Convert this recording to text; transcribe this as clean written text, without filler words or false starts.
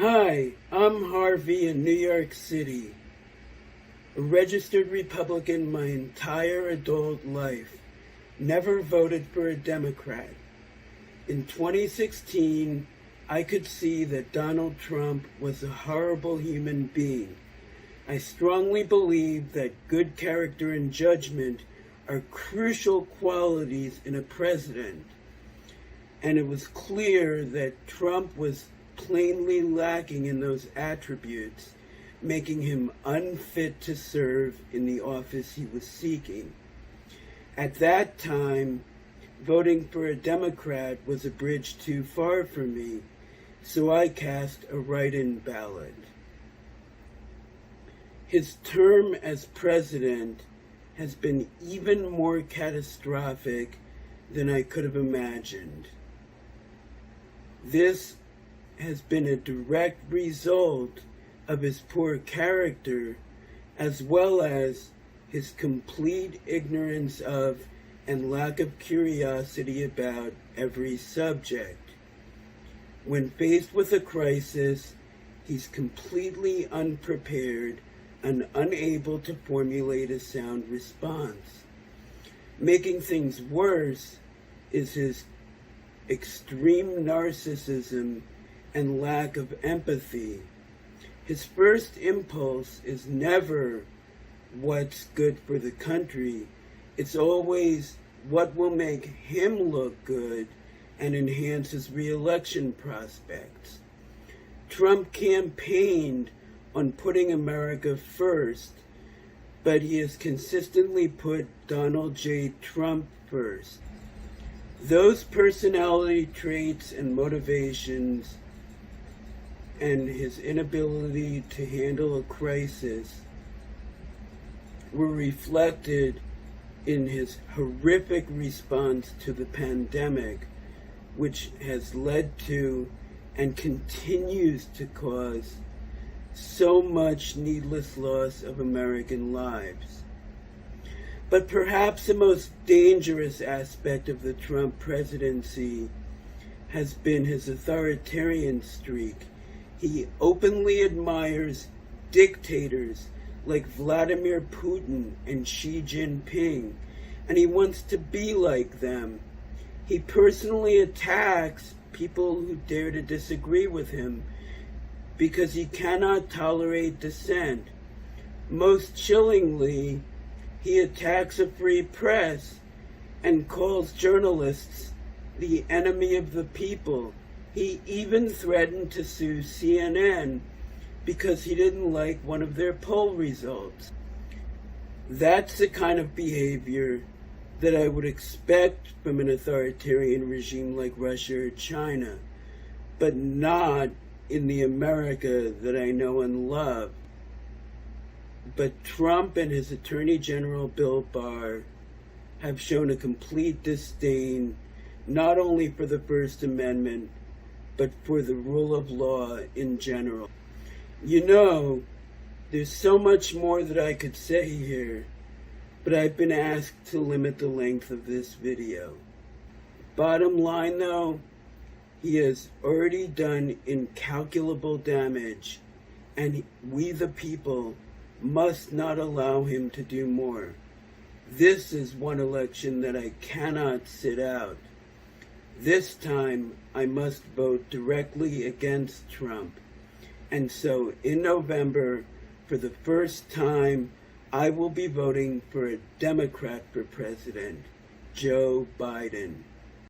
Hi, I'm Harvey in New York City, a registered Republican my entire adult life, never voted for a Democrat. In 2016, I could see that Donald Trump was a horrible human being. I strongly believe that good character and judgment are crucial qualities in a president. And it was clear that Trump was plainly lacking in those attributes, making him unfit to serve in the office he was seeking. At that time, voting for a Democrat was a bridge too far for me, so I cast a write-in ballot. His term as president has been even more catastrophic than I could have imagined. This has been a direct result of his poor character, as well as his complete ignorance of and lack of curiosity about every subject. When faced with a crisis, he's completely unprepared and unable to formulate a sound response. Making things worse is his extreme narcissism and lack of empathy. His first impulse is never what's good for the country. It's always what will make him look good and enhance his re-election prospects. Trump campaigned on putting America first, but he has consistently put Donald J. Trump first. Those personality traits and motivations and his inability to handle a crisis were reflected in his horrific response to the pandemic, which has led to and continues to cause so much needless loss of American lives. But perhaps the most dangerous aspect of the Trump presidency has been his authoritarian streak. He openly admires dictators like Vladimir Putin and Xi Jinping, and he wants to be like them. He personally attacks people who dare to disagree with him because he cannot tolerate dissent. Most chillingly, he attacks a free press and calls journalists the enemy of the people. He even threatened to sue CNN because he didn't like one of their poll results. That's the kind of behavior that I would expect from an authoritarian regime like Russia or China, but not in the America that I know and love. But Trump and his Attorney General Bill Barr have shown a complete disdain not only for the First Amendment, but for the rule of law in general. You know, there's so much more that I could say here, but I've been asked to limit the length of this video. Bottom line though, he has already done incalculable damage, and we the people must not allow him to do more. This is one election that I cannot sit out. This time, I must vote directly against Trump. And so, in November, for the first time, I will be voting for a Democrat for president, Joe Biden.